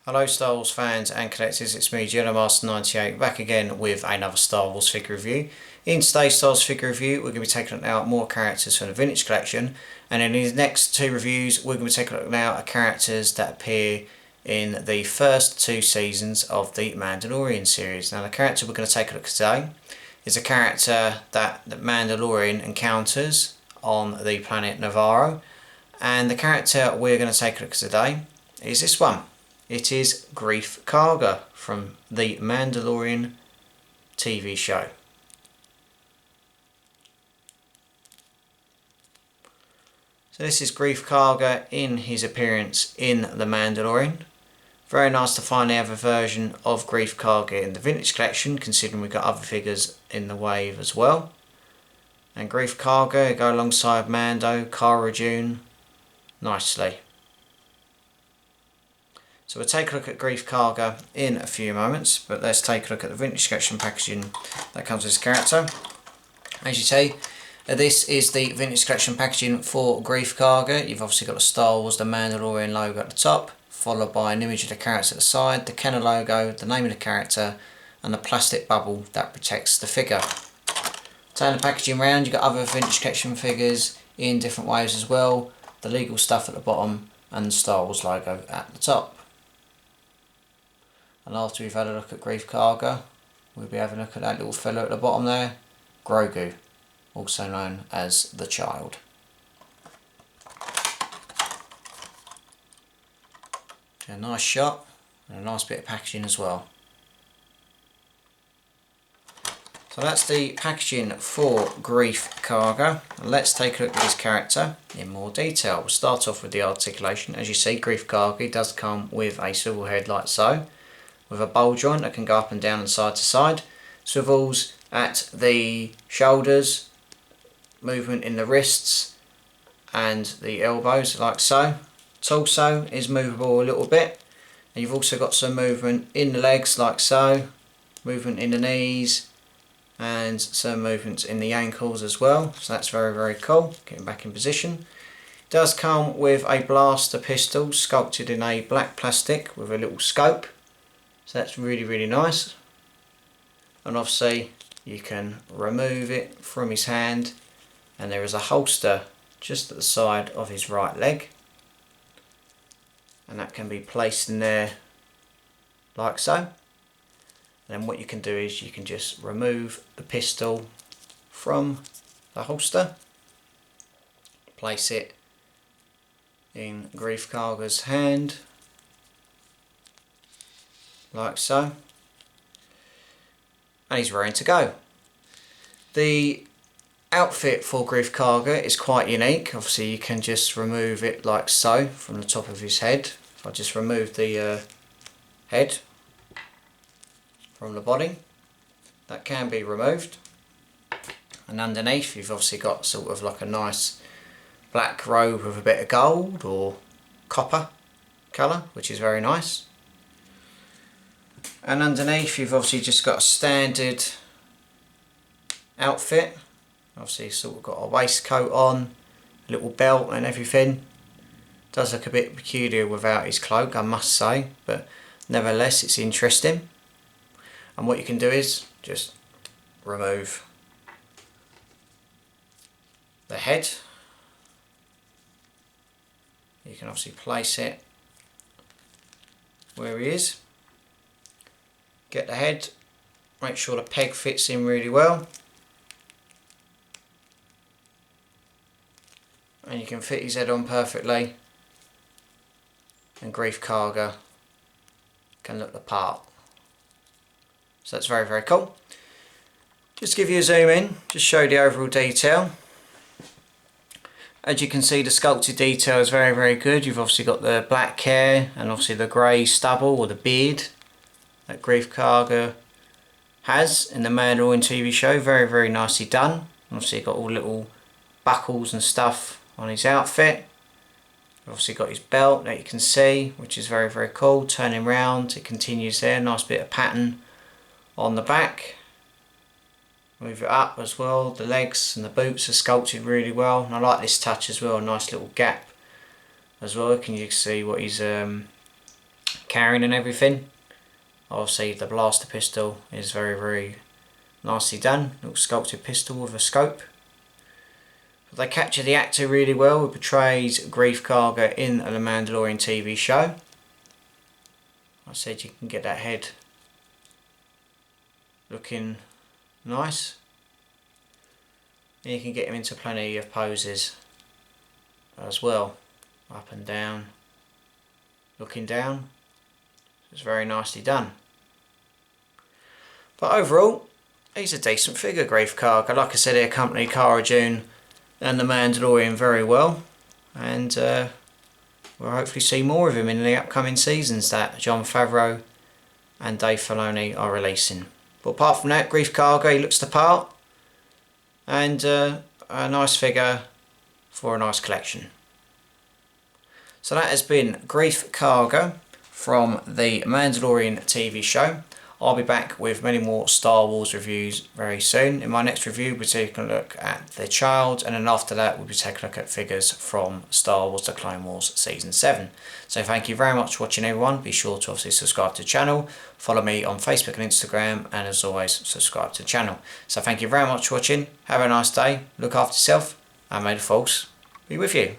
Hello Star Wars fans and collectors, it's me Jedi Master 98 back again with another Star Wars figure review. In today's Star Wars figure review we're going to be taking out more characters from the vintage collection, and in these next two reviews we're going to be taking a look now at characters that appear in the first two seasons of the Mandalorian series. Now the character we're going to take a look at today is a character that the Mandalorian encounters on the planet Navarro, and the character we're going to take a look at today is this one. It is Greef Karga from the Mandalorian TV show. So this is Greef Karga in his appearance in The Mandalorian. Very nice to finally have a version of Greef Karga in the vintage collection, considering we've got other figures in the wave as well. And Greef Karga go alongside Mando, Cara Dune, nicely. So we'll take a look at Greef Karga in a few moments, but let's take a look at the vintage collection packaging that comes with this character. As you see, this is the vintage collection packaging for Greef Karga. You've obviously got the Star Wars, the Mandalorian logo at the top, followed by an image of the character at the side, the Kenner logo, the name of the character, and the plastic bubble that protects the figure. Turn the packaging around, you've got other vintage collection figures in different ways as well, the legal stuff at the bottom, and the Star Wars logo at the top. And after we've had a look at Greef Karga, we'll be having a look at that little fellow at the bottom there, Grogu, also known as the Child. A nice shot and a nice bit of packaging as well. So that's the packaging for Greef Karga. Let's take a look at his character in more detail. We'll start off with the articulation. As you see, Greef Karga does come with a swivel head like so, with a bowl joint that can go up and down and side to side, swivels at the shoulders, movement in the wrists and the elbows like so. Torso is movable a little bit, and you've also got some movement in the legs like so, movement in the knees and some movements in the ankles as well, so that's very cool. Getting back in position. It does come with a blaster pistol sculpted in a black plastic with a little scope. So that's really nice, and obviously you can remove it from his hand, and there is a holster just at the side of his right leg, and that can be placed in there like so. And then what you can do is you can just remove the pistol from the holster, place it in Greef Karga's hand like so, and he's ready to go. The outfit for Greef Karga is quite unique. Obviously you can just remove it like so from the top of his head. If I just remove the head from the body, that can be removed, and underneath you've obviously got sort of like a nice black robe with a bit of gold or copper colour, which is very nice. And underneath you've obviously just got a standard outfit. Obviously sort of got a waistcoat on, a little belt and everything. Does look a bit peculiar without his cloak, I must say, but nevertheless it's interesting. And what you can do is just remove the head. You can obviously place it where he is. Get the head, make sure the peg fits in really well, and you can fit his head on perfectly, and Greef Karga can look the part. So that's very cool. Just to give you a zoom in, just show the overall detail. As you can see, the sculpted detail is very good. You've obviously got the black hair and obviously the grey stubble or the beard that Greef Karga has in the Mandalorian TV show. Very nicely done. Obviously you've got all little buckles and stuff on his outfit. Obviously got his belt that you can see, which is very cool. Turning round, it continues there. Nice bit of pattern on the back. Move it up as well. The legs and the boots are sculpted really well, and I like this touch as well. A nice little gap as well. Can you see what he's carrying and everything. Obviously the blaster pistol is very, very nicely done. Little sculpted pistol with a scope. But they capture the actor really well, who portrays Greef Karga in the Mandalorian TV show. I said you can get that head looking nice. And you can get him into plenty of poses as well. Up and down, looking down. It's very nicely done. But overall, he's a decent figure, Greef Karga. Like I said, he accompanied Cara Dune and the Mandalorian very well. And we'll hopefully see more of him in the upcoming seasons that Jon Favreau and Dave Filoni are releasing. But apart from that, Greef Karga, he looks the part. And a nice figure for a nice collection. So that has been Greef Karga from the Mandalorian TV show. I'll be back with many more Star Wars reviews very soon. In my next review, we'll be taking a look at The Child, and then after that, we'll be taking a look at figures from Star Wars The Clone Wars Season 7. So thank you very much for watching, everyone. Be sure to obviously subscribe to the channel, follow me on Facebook and Instagram, and as always, subscribe to the channel. So thank you very much for watching. Have a nice day, look after yourself, and may the Force be with you.